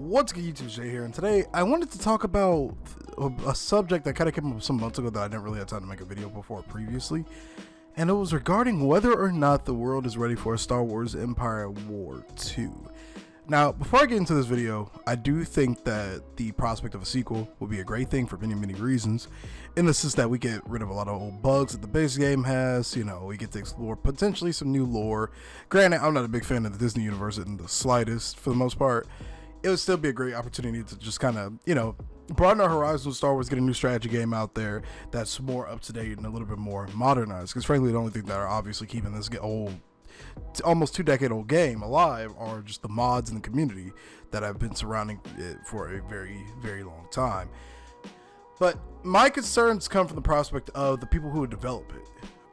What's good, YouTube? Jay here, and today I wanted to talk about a subject that kind of came up some months ago that I didn't really have time to make a video before previously, and it was regarding whether or not the world is ready for a Star Wars Empire War 2. Now, before I get into this video, I do think that the prospect of a sequel would be a great thing for many reasons, in the sense that we get rid of a lot of old bugs that the base game has. You know, we get to explore potentially some new lore. Granted, I'm not a big fan of the Disney universe in the slightest, for the most part. It would still be a great opportunity to just kind of, you know, broaden our horizons with Star Wars, get a new strategy game out there that's more up to date and a little bit more modernized. Because frankly, the only thing that are obviously keeping this old, almost 2-decade-old game alive are just the mods in the community that have been surrounding it for a very long time. But my concerns come from the prospect of the people who would develop it.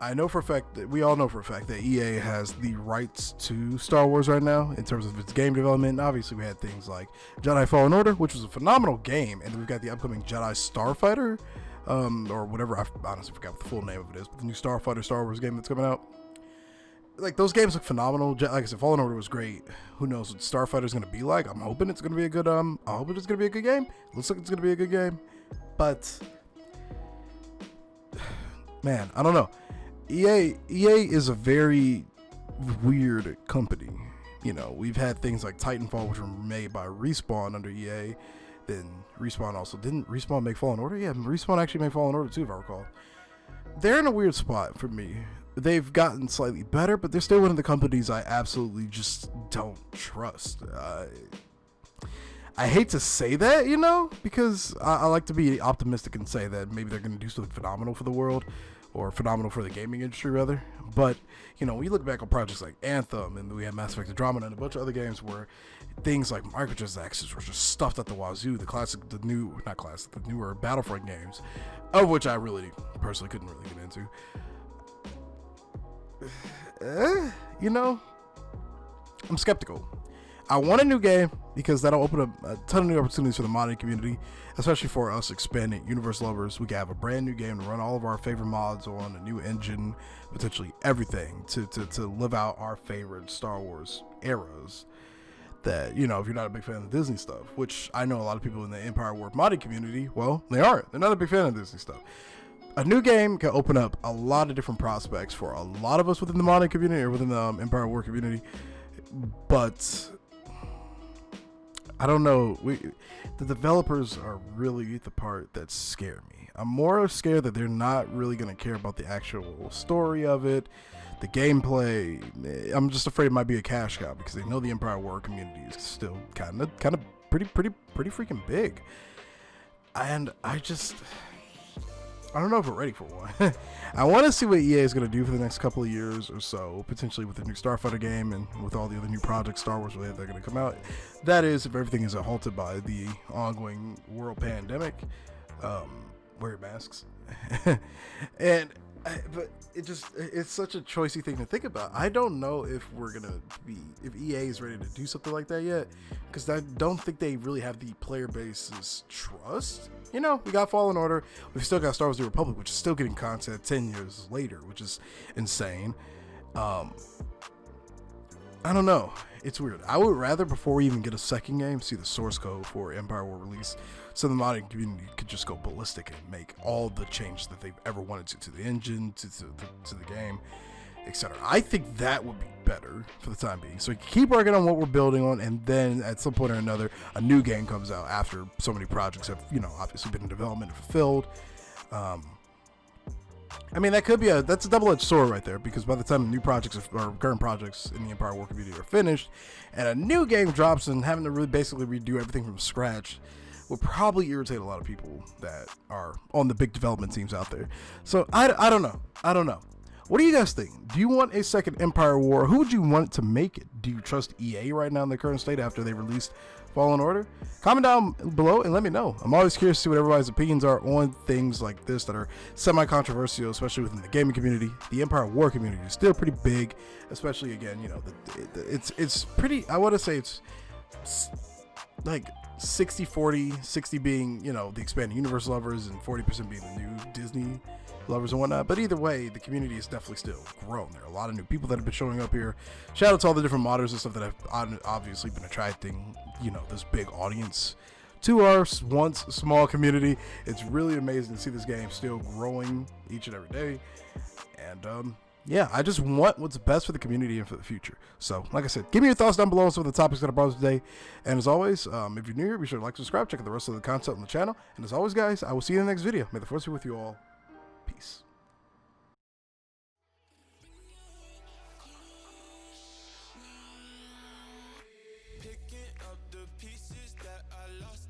I know for a fact that we all know for a fact that EA has the rights to Star Wars right now in terms of its game development. And obviously, we had things like Jedi Fallen Order, which was a phenomenal game, and then we've got the upcoming Jedi Starfighter, or whatever. I honestly forgot what the full name of it is, but the new Starfighter Star Wars game that's coming out. Like, those games look phenomenal. Like I said, Fallen Order was great. Who knows what Starfighter is going to be like? I'm hoping it's going to be a good. I hope it's going to be a good game. It looks like it's going to be a good game, but man, I don't know. EA is a very weird company. You know, we've had things like Titanfall, which were made by Respawn under EA. Then Respawn also didn't Respawn make Fallen Order? Yeah, Respawn actually made Fallen Order too, if I recall. They're in a weird spot for me. They've gotten slightly better, but they're still one of the companies I absolutely just don't trust. I hate to say that, you know, because I like to be optimistic and say that maybe they're going to do something phenomenal for the world, or phenomenal for the gaming industry rather. But you know, we look back on projects like Anthem, and we have Mass Effect Andromeda and a bunch of other games where things like microtransactions were just stuffed at the wazoo. The newer Battlefront games, of which I really personally couldn't really get into. You know, I'm skeptical. I want a new game because that'll open up a ton of new opportunities for the modding community, especially for us expanding universe lovers. We can have a brand new game to run all of our favorite mods on, a new engine, potentially everything to live out our favorite Star Wars eras. That, you know, if you're not a big fan of the Disney stuff, which I know a lot of people in the Empire War modding community, well, they aren't. They're not a big fan of Disney stuff. A new game can open up a lot of different prospects for a lot of us within the modding community or within the Empire War community, but I don't know. The developers are really the part that scare me. I'm more scared that they're not really going to care about the actual story of it, the gameplay. I'm just afraid it might be a cash cow because they know the Empire War community is still kind of pretty freaking big, and I don't know if we're ready for one. I want to see what EA is going to do for the next couple of years or so, potentially with the new Starfighter game and with all the other new projects Star Wars related that are going to come out. That is, if everything isn't halted by the ongoing world pandemic. Wear your masks. But it's such a choicy thing to think about. I don't know if if EA is ready to do something like that yet, because I don't think they really have the player base's trust. You know, we got Fallen Order, we've still got Star Wars: The Republic, which is still getting content 10 years later, which is insane. I don't know. It's weird. I would rather, before we even get a second game, see the source code for Empire War release, so the modding community could just go ballistic and make all the changes that they've ever wanted to the engine, to the game, etc. I think that would be better for the time being. So we can keep working on what we're building on, and then at some point or another, a new game comes out after so many projects have, you know, obviously been in development and fulfilled. I mean, that's a double-edged sword right there, because by the time new projects or current projects in the Empire War community are finished, and a new game drops, and having to really basically redo everything from scratch would probably irritate a lot of people that are on the big development teams out there. So I don't know. What do you guys think? Do you want a second Empire War? Who would you want to make it? Do you trust EA right now in the current state after they released Fallen Order? Comment down below and let me know. I'm always curious to see what everybody's opinions are on things like this that are semi-controversial, especially within the gaming community. The Empire War community is still pretty big, especially, again, you know, it's pretty, I want to say it's like 60-40, 60 being, you know, the expanded universe lovers and 40% being the new Disney lovers and whatnot. But either way, the community is definitely still grown. There are a lot of new people that have been showing up here. Shout out to all the different modders and stuff that have obviously been attracting, you know, this big audience to our once small community. It's really amazing to see this game still growing each and every day. And yeah, I just want what's best for the community and for the future. So, like I said, give me your thoughts down below on some of the topics that I brought up today. And as always, if you're new here, be sure to like, subscribe, check out the rest of the content on the channel. And as always, guys, I will see you in the next video. May the force be with you all. Peace. Picking up the pieces that I lost.